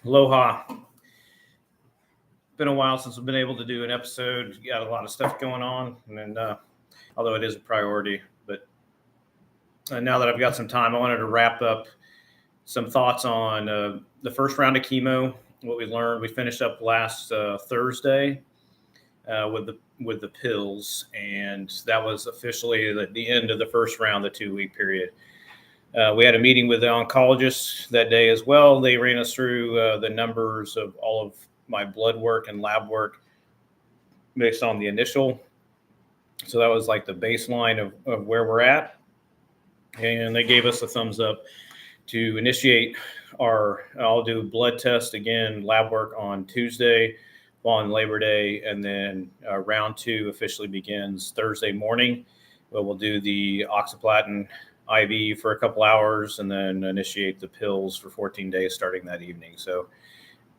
Aloha. Been a while since I've been able to do an episode. Got a lot of stuff going on, and although it is a priority, but now that I've got some time, I wanted to wrap up some thoughts on the first round of chemo. What we learned, we finished up last Thursday with the pills, and that was officially the end of the first round, the 2 week period. We had a meeting with the oncologist that day as well. They ran us through the numbers of all of my blood work and lab work based on the initial. So that was like the baseline of where we're at. And they gave us a thumbs up to initiate I'll do blood test again, lab work on Tuesday, on Labor Day, and then round 2 officially begins Thursday morning. We'll do the oxaliplatin IV for a couple hours and then initiate the pills for 14 days starting that evening. So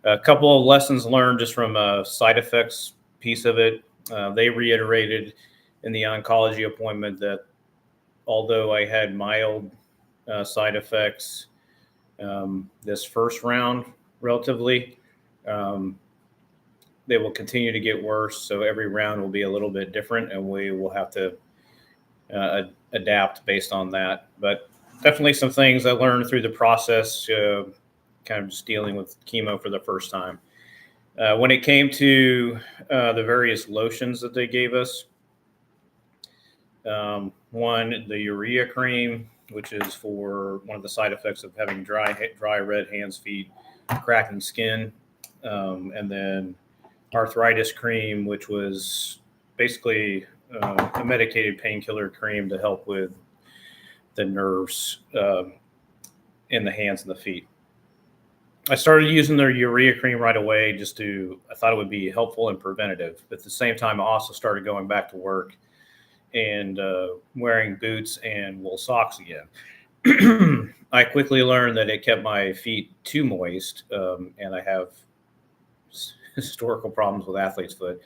a couple of lessons learned just from a side effects piece of it. They reiterated in the oncology appointment that although I had mild side effects this first round relatively, they will continue to get worse. So every round will be a little bit different, and we will have to adapt based on that. But definitely some things I learned through the process, kind of just dealing with chemo for the first time. When it came to the various lotions that they gave us, one, the urea cream, which is for one of the side effects of having dry red hands, feet, cracking skin, and then arthritis cream, which was basically a medicated painkiller cream to help with the nerves in the hands and the feet. I started using their urea cream right away I thought it would be helpful and preventative. But at the same time, I also started going back to work and wearing boots and wool socks again. I quickly learned that it kept my feet too moist, and I have historical problems with athlete's foot.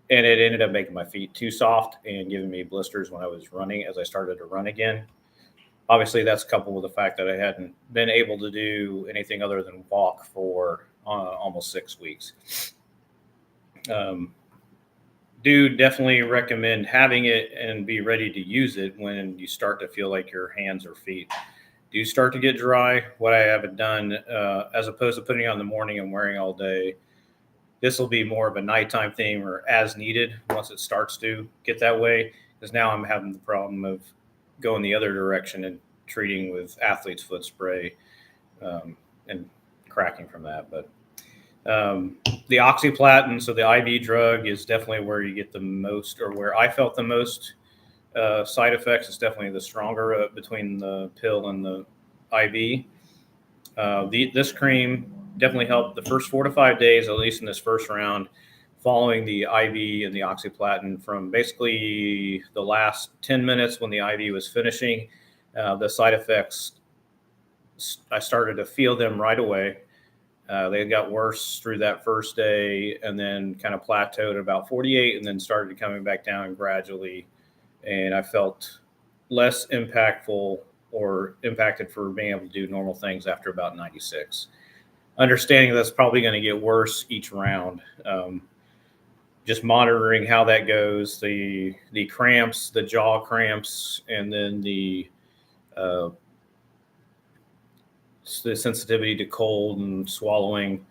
And it ended up making my feet too soft and giving me blisters when I was running as I started to run again. Obviously, that's coupled with the fact that I hadn't been able to do anything other than walk for almost 6 weeks. Do definitely recommend having it and be ready to use it when you start to feel like your hands or feet do start to get dry. What I haven't done, as opposed to putting it on in the morning and wearing all day, this will be more of a nighttime thing or as needed once it starts to get that way. Because now I'm having the problem of going the other direction and treating with athlete's foot spray and cracking from that. But the oxaliplatin, so the IV drug, is definitely where you get the most, or where I felt the most side effects. It's definitely the stronger between the pill and the IV. This cream definitely helped the first 4 to 5 days, at least in this first round, following the IV and the oxaliplatin. From basically the last 10 minutes when the IV was finishing, the side effects, I started to feel them right away. They got worse through that first day and then kind of plateaued at about 48 and then started coming back down gradually. And I felt less impactful or impacted for being able to do normal things after about 96. Understanding that's probably going to get worse each round. Just monitoring how that goes, the cramps, the jaw cramps, and then the sensitivity to cold and swallowing,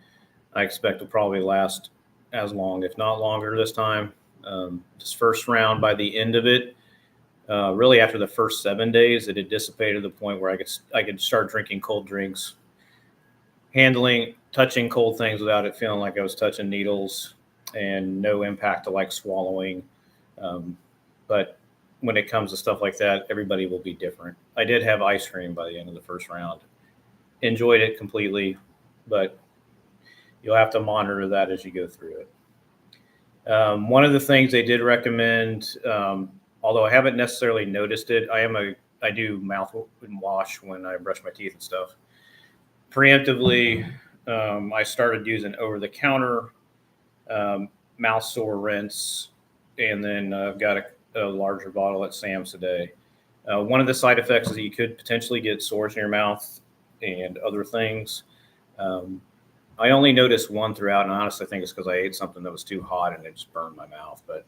I expect will probably last as long, if not longer this time. This first round, by the end of it, really after the first 7 days, it had dissipated to the point where I could start drinking cold drinks, touching cold things without it feeling like I was touching needles, and no impact to like swallowing. But when it comes to stuff like that, everybody will be different. I did have ice cream by the end of the first round. Enjoyed it completely, but you'll have to monitor that as you go through it. One of the things they did recommend, although I haven't necessarily noticed it, I do mouth wash when I brush my teeth and stuff. Preemptively, I started using over-the-counter mouth sore rinse, and then I've got a larger bottle at Sam's today. One of the side effects is that you could potentially get sores in your mouth and other things. Um, I only noticed one throughout, and honestly, I think it's because I ate something that was too hot and it just burned my mouth. But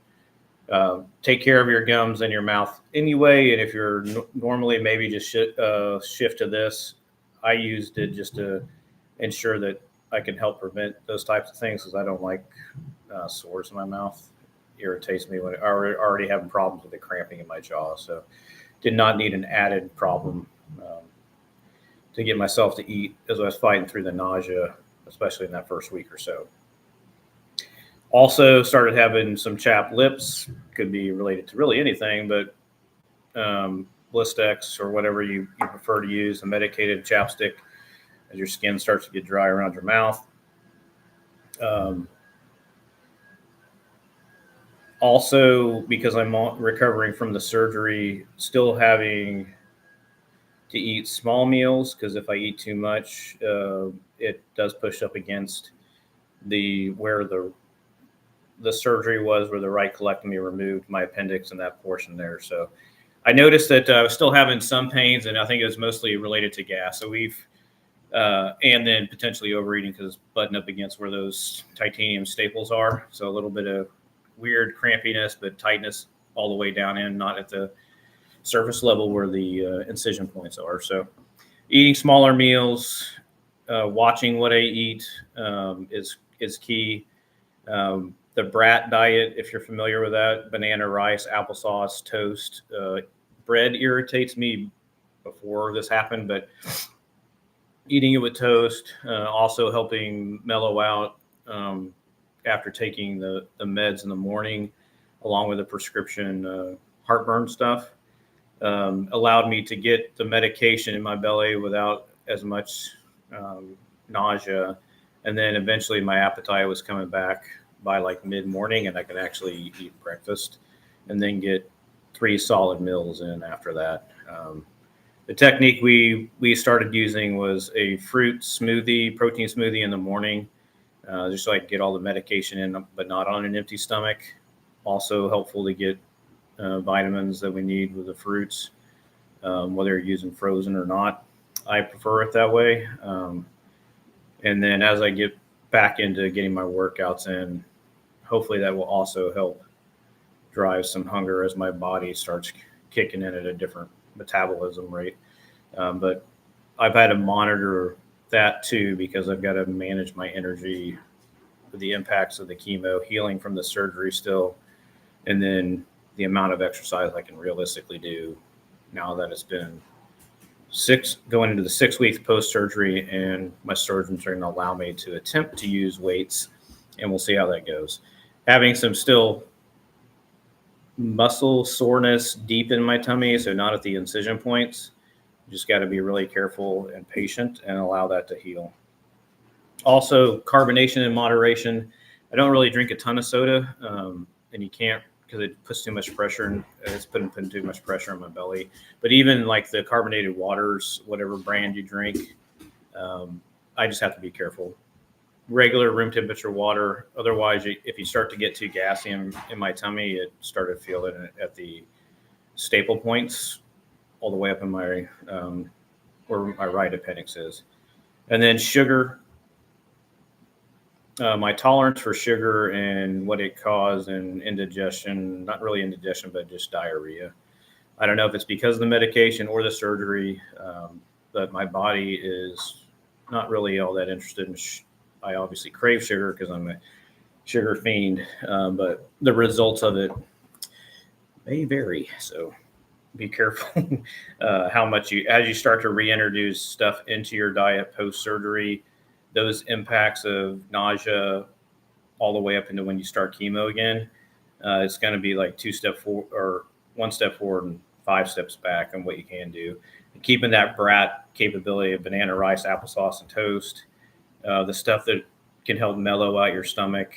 take care of your gums and your mouth anyway. And if you're normally maybe just shift to this, I used it just to ensure that I can help prevent those types of things because I don't like sores in my mouth. It irritates me when I already having problems with the cramping in my jaw. So did not need an added problem to get myself to eat as I was fighting through the nausea, especially in that first week or so. Also started having some chapped lips. Could be related to really anything, but Blistex or whatever you prefer to use, a medicated chapstick as your skin starts to get dry around your mouth. Um, Also, because I'm recovering from the surgery, still having to eat small meals because if I eat too much, it does push up against the where the surgery was, where the right colectomy removed my appendix and that portion there. So I noticed that I was still having some pains, and I think it was mostly related to gas. So and then potentially overeating because it's buttoned up against where those titanium staples are. So a little bit of weird crampiness, but tightness all the way down in, not at the surface level where the incision points are. So eating smaller meals, watching what I eat is key. The brat diet, if you're familiar with that, banana, rice, applesauce, toast. Bread irritates me before this happened, but eating it with toast, also helping mellow out after taking the meds in the morning, along with the prescription heartburn stuff, allowed me to get the medication in my belly without as much nausea. And then eventually my appetite was coming back by like mid morning, and I could actually eat breakfast and then get 3 solid meals in after that. The technique we started using was a fruit smoothie, protein smoothie in the morning, just so I could get all the medication in, but not on an empty stomach. Also helpful to get vitamins that we need with the fruits, whether you're using frozen or not. I prefer it that way. And then as I get back into getting my workouts in, hopefully that will also help drive some hunger as my body starts kicking in at a different metabolism rate. But I've had to monitor that too because I've got to manage my energy, the impacts of the chemo, healing from the surgery still, and then the amount of exercise I can realistically do now that it's been going into the 6 weeks post surgery, and my surgeons are going to allow me to attempt to use weights, and we'll see how that goes. Having some still muscle soreness deep in my tummy, so not at the incision points. Just got to be really careful and patient and allow that to heal. Also, carbonation in moderation. I don't really drink a ton of soda, and you can't because it puts too much pressure and it's putting too much pressure on my belly. But even like the carbonated waters, whatever brand you drink, I just have to be careful. Regular room temperature water. Otherwise, if you start to get too gassy in my tummy, it started feeling it at the staple points all the way up in my where my right appendix is. And then sugar. My tolerance for sugar and what it caused and indigestion, not really indigestion, but just diarrhea. I don't know if it's because of the medication or the surgery, but my body is not really all that interested in. I obviously crave sugar because I'm a sugar fiend, but the results of it may vary. So be careful how much as you start to reintroduce stuff into your diet post surgery. Those impacts of nausea all the way up into when you start chemo again, it's going to be like 2 steps forward or 1 step forward and 5 steps back on what you can do. And keeping that brat capability of banana, rice, applesauce, and toast, the stuff that can help mellow out your stomach.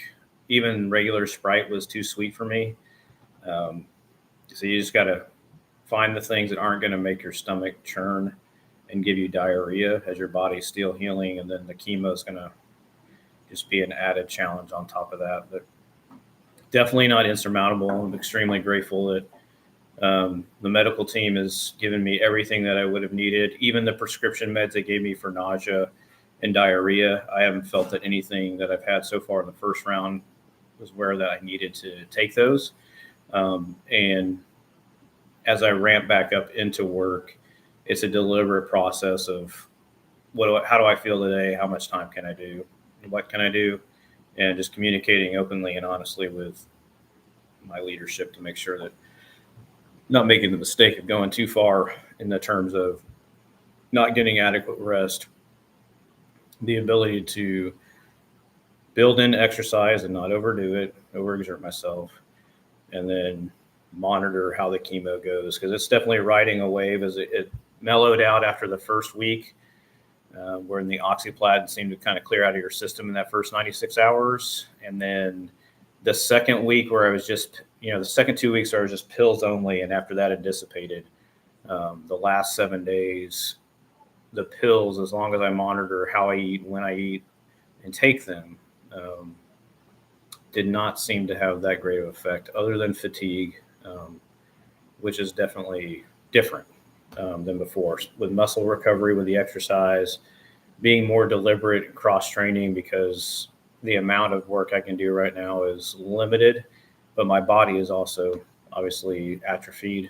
Even regular Sprite was too sweet for me. So you just got to find the things that aren't going to make your stomach churn and give you diarrhea as your body's still healing, and then the chemo is going to just be an added challenge on top of that. But definitely not insurmountable. I'm extremely grateful that the medical team has given me everything that I would have needed, even the prescription meds they gave me for nausea. and diarrhea. I haven't felt that anything that I've had so far in the first round was where that I needed to take those. And as I ramp back up into work, it's a deliberate process of how do I feel today? How much time can I do? What can I do? And just communicating openly and honestly with my leadership to make sure that not making the mistake of going too far in the terms of not getting adequate rest, the ability to build in exercise and not overdo it, overexert myself, and then monitor how the chemo goes, because it's definitely riding a wave as it mellowed out after the first week, where the oxyplad seemed to kind of clear out of your system in that first 96 hours. And then the second week where I was just, the second 2 weeks I was just pills only, and after that it dissipated. The last 7 days, the pills, as long as I monitor how I eat, when I eat, and take them, did not seem to have that great of effect other than fatigue, which is definitely different than before. With muscle recovery, with the exercise, being more deliberate, cross-training, because the amount of work I can do right now is limited, but my body is also obviously atrophied,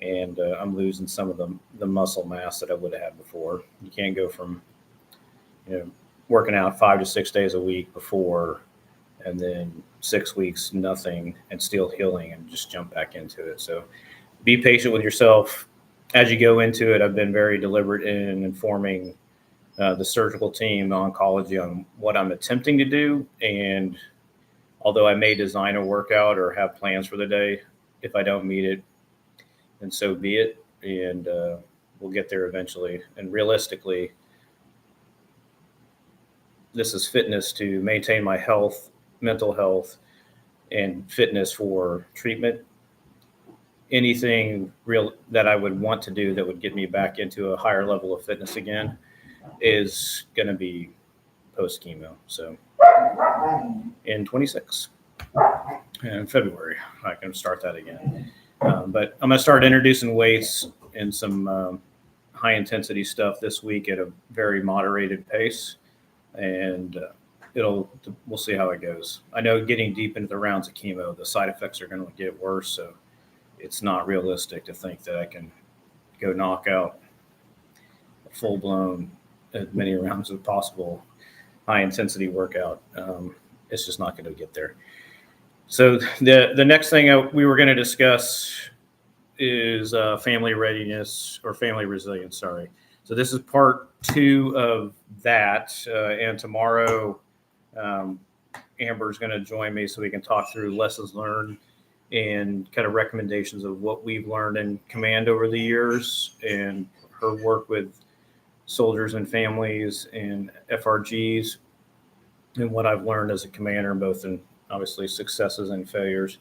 and I'm losing some of the muscle mass that I would have had before. You can't go from, working out 5 to 6 days a week before, and then 6 weeks, nothing, and still healing, and just jump back into it. So be patient with yourself as you go into it. I've been very deliberate in informing the surgical team, the oncology, on what I'm attempting to do. And although I may design a workout or have plans for the day, if I don't meet it, then so be it. And we'll get there eventually. And realistically, this is fitness to maintain my health, mental health, and fitness for treatment. Anything real that I would want to do that would get me back into a higher level of fitness again is going to be post chemo. So in 26, in February, I can start that again. But I'm going to start introducing weights and some high intensity stuff this week at a very moderated pace. And we'll see how it goes. I know getting deep into the rounds of chemo, the side effects are going to get worse. So it's not realistic to think that I can go knock out a full blown, as many rounds as possible, high intensity workout. It's just not going to get there. So the next thing we were going to discuss is family readiness, or family resilience. Sorry. So this is part 2 of that. And tomorrow, Amber's going to join me so we can talk through lessons learned and kind of recommendations of what we've learned in command over the years, and her work with soldiers and families and FRGs, and what I've learned as a commander, both in obviously successes and failures.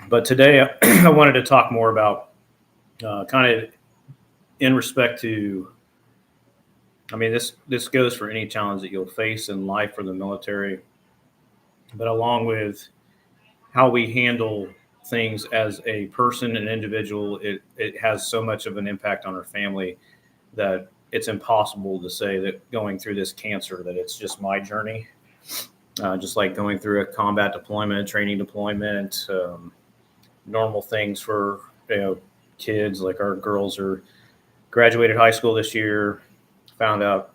But today I wanted to talk more about kind of in respect to, this goes for any challenge that you'll face in life or the military, but along with how we handle things as a person, an individual, it has so much of an impact on our family that it's impossible to say that going through this cancer, that it's just my journey. Just like going through a combat deployment, training deployment, normal things for kids. Like our girls are graduated high school this year, found out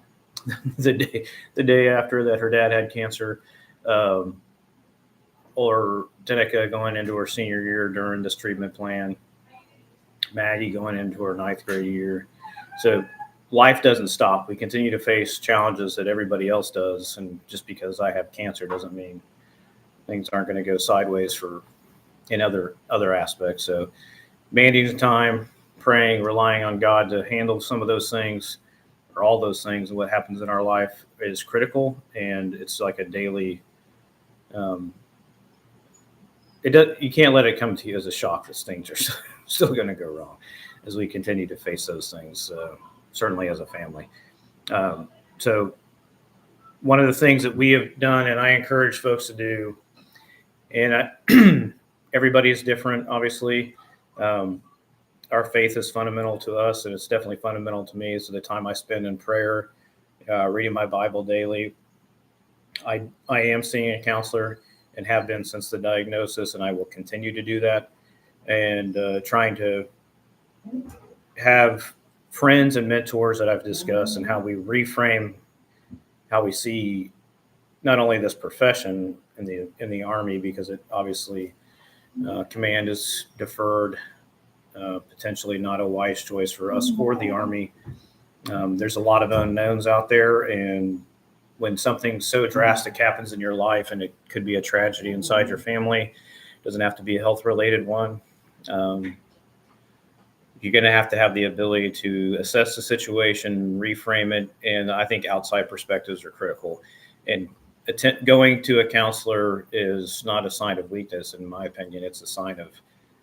the day after that her dad had cancer, or Danica going into her senior year during this treatment plan, Maggie going into her 9th grade year. So life doesn't stop. We continue to face challenges that everybody else does. And just because I have cancer doesn't mean things aren't going to go sideways in other aspects. So managing time, praying, relying on God to handle some of those things, or all those things, and what happens in our life is critical. And it's like a daily, you can't let it come to you as a shock that things are still going to go wrong as we continue to face those things, certainly as a family. So one of the things that we have done, and I encourage folks to do, and everybody is different, obviously. Our our faith is fundamental to us, and it's definitely fundamental to me. So the time I spend in prayer, reading my Bible daily. I am seeing a counselor and have been since the diagnosis, and I will continue to do that. And trying to have friends and mentors that I've discussed, and how we reframe how we see not only this profession in the Army, because it obviously command is deferred, potentially not a wise choice for us or the Army. There's a lot of unknowns out there, and when something so drastic happens in your life, and it could be a tragedy inside your family, it doesn't have to be a health related one. You're going to have the ability to assess the situation, reframe it, and I think outside perspectives are critical. And going to a counselor is not a sign of weakness, in my opinion. It's a sign of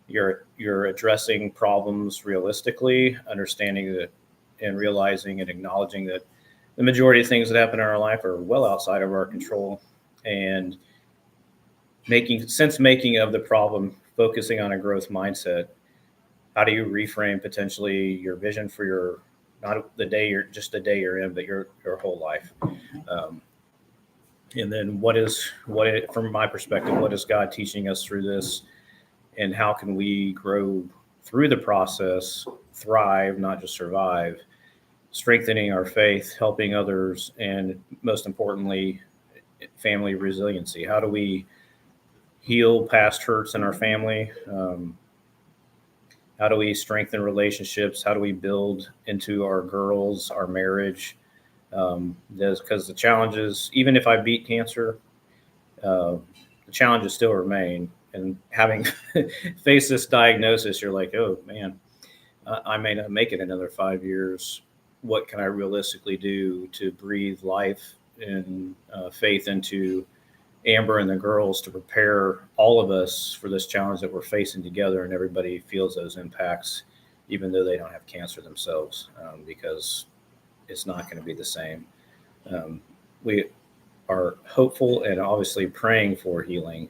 you're addressing problems realistically, understanding that, and realizing and acknowledging that the majority of things that happen in our life are well outside of our control, and making of the problem, focusing on a growth mindset. How do you reframe potentially your vision for your, not the day you're in, but your whole life? And then from my perspective, what is God teaching us through this, and how can we grow through the process, thrive, not just survive, strengthening our faith, helping others, and most importantly, family resiliency. How do we heal past hurts in our family? How do we strengthen relationships? How do we build into our girls, our marriage? Because the challenges, even if I beat cancer, the challenges still remain. And having faced this diagnosis, you're like, oh man, I may not make it another 5 years. What can I realistically do to breathe life and faith into Amber and the girls, to prepare all of us for this challenge that we're facing together, and everybody feels those impacts, even though they don't have cancer themselves, because it's not going to be the same. We are hopeful and obviously praying for healing,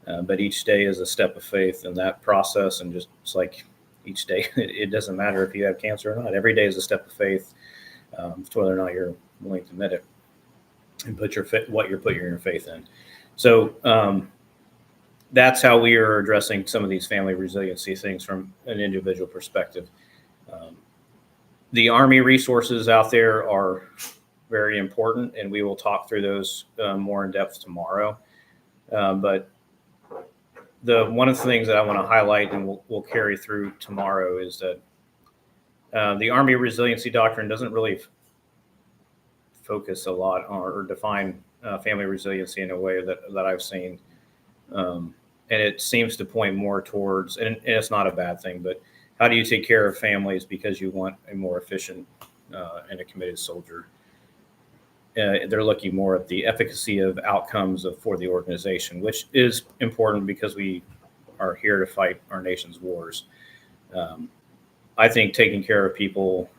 but each day is a step of faith in that process. And just, it's like each day, it doesn't matter if you have cancer or not. Every day is a step of faith, to whether or not you're willing to admit it and put what you're putting your faith in. So that's how we are addressing some of these family resiliency things from an individual perspective. The Army resources out there are very important, and we will talk through those more in depth tomorrow. But one of the things that I want to highlight, and we'll carry through tomorrow, is that the Army resiliency doctrine doesn't really focus a lot on or define family resiliency in a way that I've seen. And it seems to point more towards, and it's not a bad thing, but how do you take care of families because you want a more efficient and a committed soldier? They're looking more at the efficacy of outcomes for the organization, which is important because we are here to fight our nation's wars. I think taking care of people,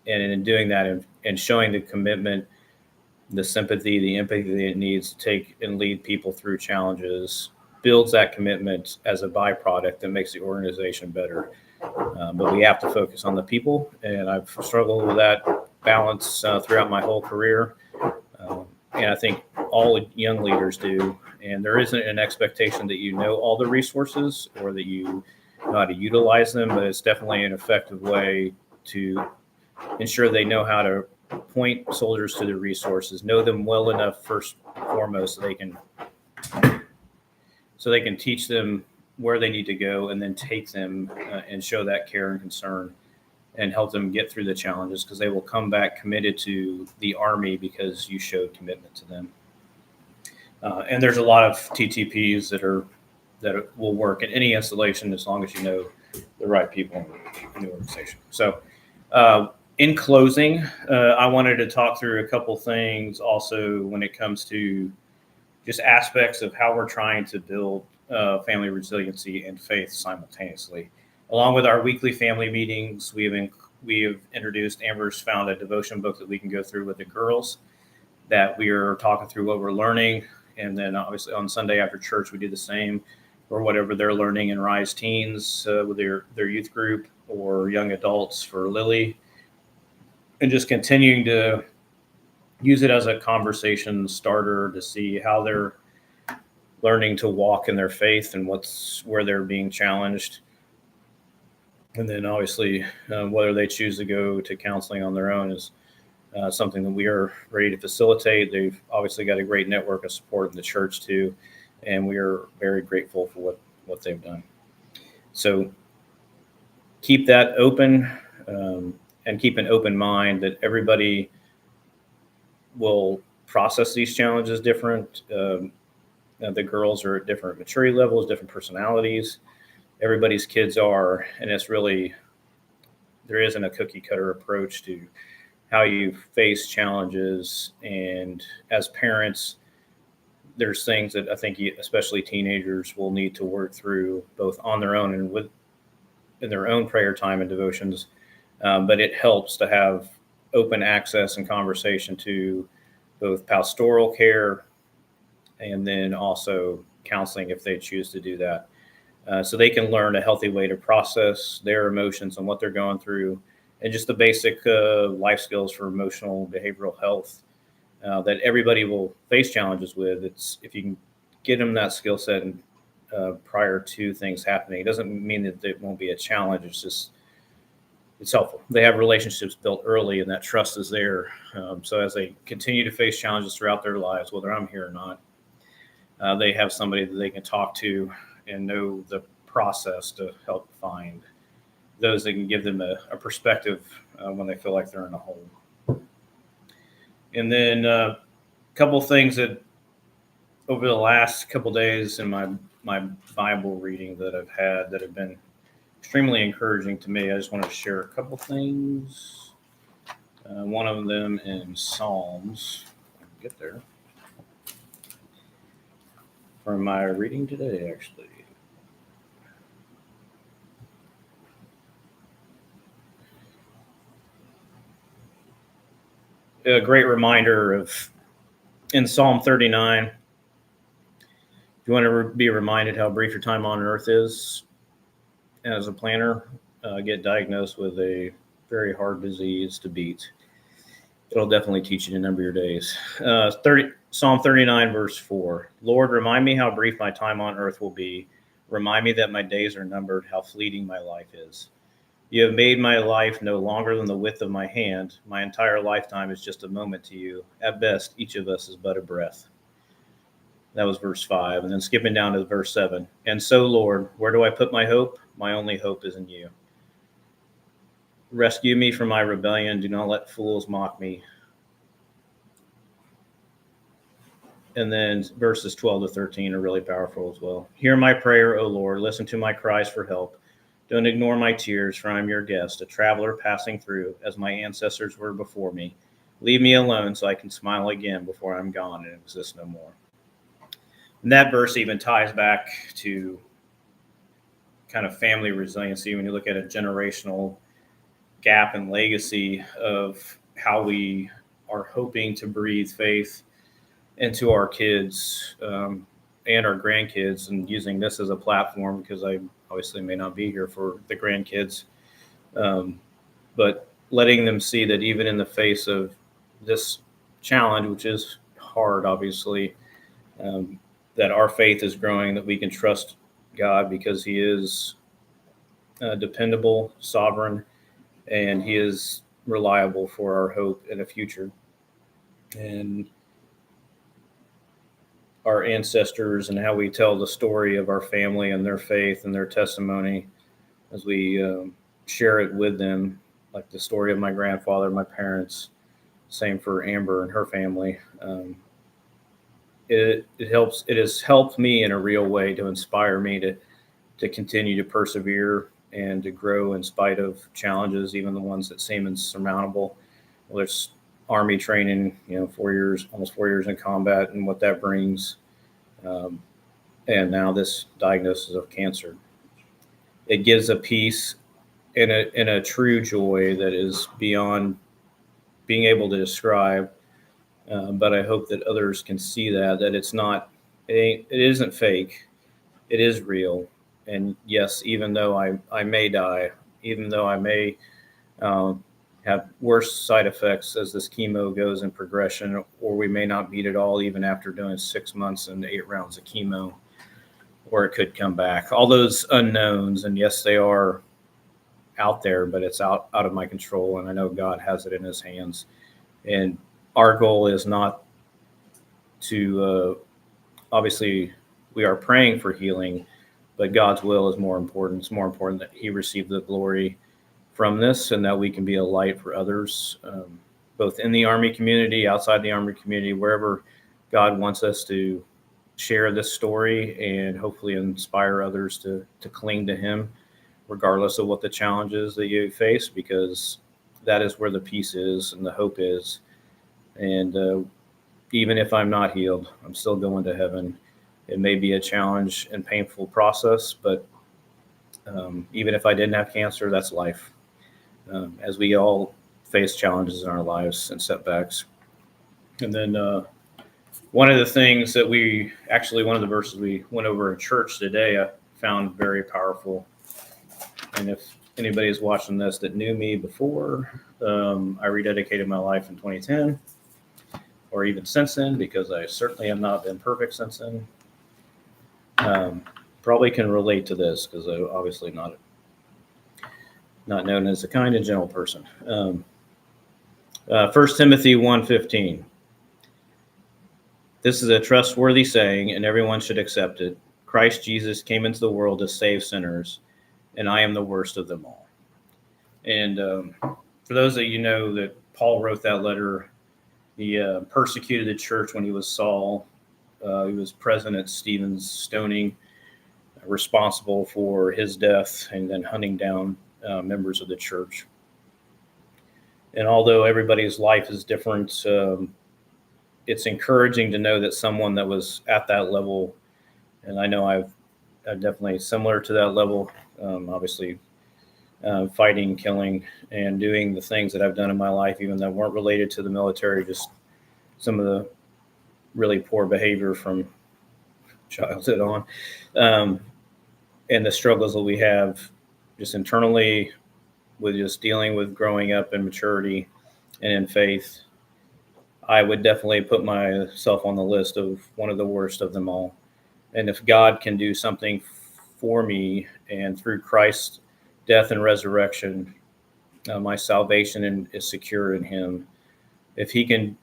and in doing that and showing the commitment, the sympathy, the empathy that it needs to take and lead people through challenges, builds that commitment as a byproduct that makes the organization better. But we have to focus on the people, and I've struggled with that balance throughout my whole career. And I think all young leaders do. And there isn't an expectation that you know all the resources or that you know how to utilize them, but it's definitely an effective way to ensure they know how to point soldiers to the resources, know them well enough first and foremost, so they can teach them where they need to go, and then take them and show that care and concern and help them get through the challenges, because they will come back committed to the Army because you showed commitment to them. And there's a lot of TTPs that will work in any installation as long as you know the right people in the organization. So in closing, I wanted to talk through a couple things also when it comes to just aspects of how we're trying to build family resiliency and faith simultaneously. Along with our weekly family meetings, we have introduced, Amber's found a devotion book that we can go through with the girls, that we are talking through what we're learning. And then obviously on Sunday after church, we do the same. or whatever they're learning in Rise Teens with their youth group, or young adults for Lily, and just continuing to use it as a conversation starter to see how they're learning to walk in their faith and where they're being challenged. And then obviously, whether they choose to go to counseling on their own is something that we are ready to facilitate. They've obviously got a great network of support in the church too, and we are very grateful for what they've done. So keep that open, and keep an open mind that everybody will process these challenges different. The girls are at different maturity levels, different personalities. Everybody's kids are, and it's really, there isn't a cookie cutter approach to how you face challenges. And as parents, there's things that I think especially teenagers will need to work through both on their own and in their own prayer time and devotions. But it helps to have open access and conversation to both pastoral care and then also counseling if they choose to do that. So they can learn a healthy way to process their emotions and what they're going through, and just the basic life skills for emotional behavioral health that everybody will face challenges with. It's if you can get them that skill set and prior to things happening, it doesn't mean that it won't be a challenge. It's just it's helpful. They have relationships built early, and that trust is there. So as they continue to face challenges throughout their lives, whether I'm here or not, they have somebody that they can talk to and know the process to help find those that can give them a perspective when they feel like they're in a hole. And then a couple of things that over the last couple of days in my Bible reading that I've had that have been extremely encouraging to me. I just want to share a couple things. One of them in Psalms. I can get there. From my reading today, actually. A great reminder of in Psalm 39. If you want to be reminded how brief your time on earth is, as a planner, get diagnosed with a very hard disease to beat. It'll definitely teach you to number your days. Psalm 39, verse 4. Lord, remind me how brief my time on earth will be. Remind me that my days are numbered, how fleeting my life is. You have made my life no longer than the width of my hand. My entire lifetime is just a moment to you. At best, each of us is but a breath. That was verse 5. And then skipping down to verse 7. And so, Lord, where do I put my hope? My only hope is in you. Rescue me from my rebellion. Do not let fools mock me. And then verses 12 to 13 are really powerful as well. Hear my prayer, O Lord. Listen to my cries for help. Don't ignore my tears, for I am your guest, a traveler passing through, as my ancestors were before me. Leave me alone so I can smile again before I'm gone and exist no more. And that verse even ties back to kind of family resiliency when you look at a generational gap and legacy of how we are hoping to breathe faith into our kids and our grandkids, and using this as a platform because I obviously may not be here for the grandkids, but letting them see that even in the face of this challenge, which is hard, obviously, that our faith is growing, that we can trust God because he is dependable, sovereign, and he is reliable for our hope in the future. And our ancestors and how we tell the story of our family and their faith and their testimony as we share it with them, like the story of my grandfather, my parents, same for Amber and her family. It helps. It has helped me in a real way to inspire me to continue to persevere and to grow in spite of challenges, even the ones that seem insurmountable. Well, there's Army training, 4 years, almost 4 years in combat, and what that brings, and now this diagnosis of cancer. It gives a peace and a true joy that is beyond being able to describe. But I hope that others can see that it's not, it isn't fake. it is real. And yes, even though I may die, even though I may um, have worse side effects as this chemo goes in progression, or we may not beat it all even after doing 6 months and 8 rounds of chemo, or it could come back. All those unknowns, and yes, they are out there, but it's out of my control, and I know God has it in His hands. And our goal is not to obviously we are praying for healing, but God's will is more important. It's more important that He receive the glory from this, and that we can be a light for others, both in the Army community, outside the Army community, wherever God wants us to share this story and hopefully inspire others to cling to Him, regardless of what the challenges that you face, because that is where the peace is and the hope is. And even if I'm not healed, I'm still going to heaven. It may be a challenge and painful process, but even if I didn't have cancer, that's life. As we all face challenges in our lives and setbacks. And then one of the things that one of the verses we went over in church today, I found very powerful. And if anybody is watching this that knew me before, I rededicated my life in 2010, or even since then, because I certainly have not been perfect since then. Probably can relate to this because I'm obviously not known as a kind and gentle person. 1 Timothy 1:15. This is a trustworthy saying, and everyone should accept it. Christ Jesus came into the world to save sinners, and I am the worst of them all. And for those of you know that Paul wrote that letter, he persecuted the church when he was Saul. He was present at Stephen's stoning, responsible for his death, and then hunting down members of the church. And although everybody's life is different, it's encouraging to know that someone that was at that level, and I know I'm definitely similar to that level, obviously fighting, killing, and doing the things that I've done in my life, even that weren't related to the military, just some of the really poor behavior from childhood on, and the struggles that we have just internally with just dealing with growing up in maturity and in faith. I would definitely put myself on the list of one of the worst of them all. And if God can do something for me, and through Christ's death and resurrection, my salvation is secure in Him. If He can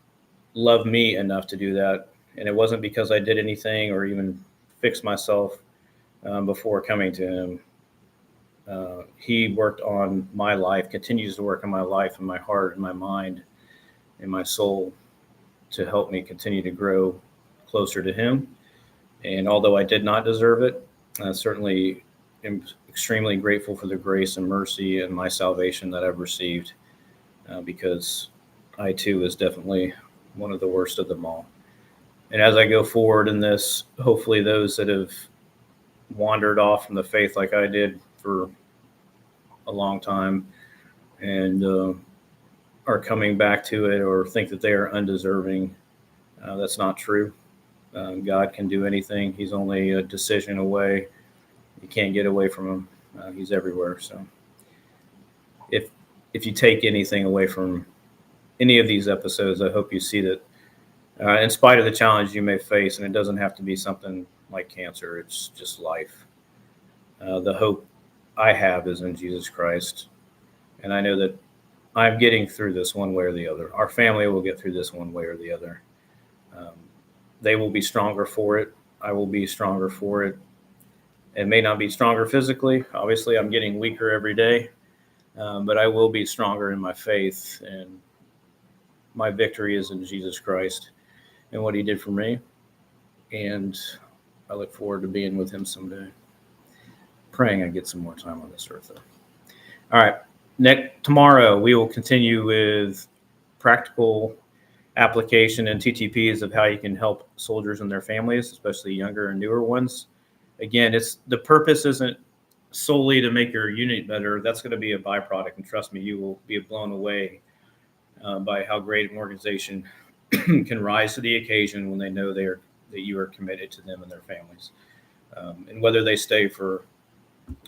love me enough to do that, and it wasn't because I did anything or even fixed myself before coming to Him, He worked on my life, continues to work on my life and my heart and my mind and my soul to help me continue to grow closer to Him. And although I did not deserve it, I certainly am extremely grateful for the grace and mercy and my salvation that I've received, because I too was definitely one of the worst of them all. And as I go forward in this, hopefully those that have wandered off from the faith like I did for a long time and are coming back to it, or think that they are undeserving, that's not true. God can do anything. He's only a decision away. You can't get away from Him. He's everywhere. So if you take anything away from any of these episodes, I hope you see that in spite of the challenge you may face, and it doesn't have to be something like cancer, it's just life. The hope I have is in Jesus Christ. And I know that I'm getting through this one way or the other. Our family will get through this one way or the other. They will be stronger for it. I will be stronger for it. It may not be stronger physically. Obviously, I'm getting weaker every day, but I will be stronger in my faith. And my victory is in Jesus Christ and what He did for me. And I look forward to being with Him someday. Praying I get some more time on this earth, though. All right. Tomorrow, we will continue with practical application and TTPs of how you can help soldiers and their families, especially younger and newer ones. Again, the purpose isn't solely to make your unit better. That's going to be a byproduct, and trust me, you will be blown away by how great an organization can rise to the occasion when they know that you are committed to them and their families. And whether they stay for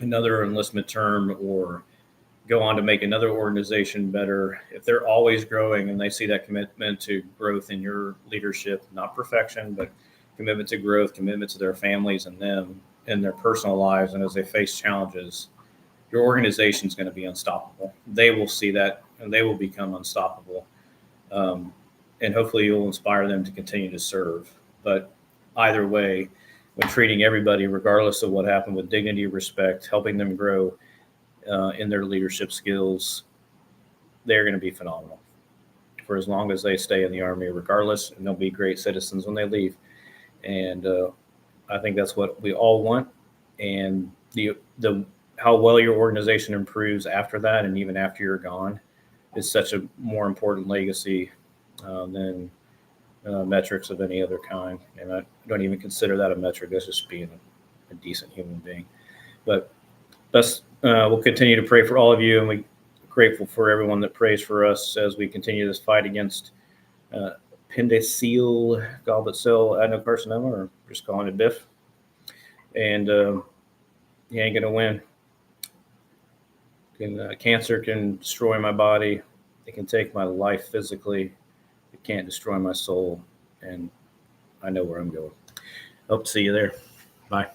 another enlistment term or go on to make another organization better, if they're always growing and they see that commitment to growth in your leadership, not perfection, but commitment to growth, commitment to their families and them in their personal lives, and as they face challenges, your organization is going to be unstoppable. They will see that and they will become unstoppable. Um, and hopefully you'll inspire them to continue to serve. But either way, when treating everybody, regardless of what happened, with dignity, respect, helping them grow in their leadership skills, they're going to be phenomenal for as long as they stay in the Army, regardless, and they'll be great citizens when they leave. And I think that's what we all want. And the how well your organization improves after that, and even after you're gone, is such a more important legacy than metrics of any other kind. And I don't even consider that a metric. That's just being a decent human being. But we'll continue to pray for all of you, and we're grateful for everyone that prays for us as we continue this fight against appendiceal goblet cell adenocarcinoma, or just calling it BIF. And he ain't gonna win. Cancer can destroy my body. It can take my life physically. It can't destroy my soul. And I know where I'm going. Hope to see you there. Bye.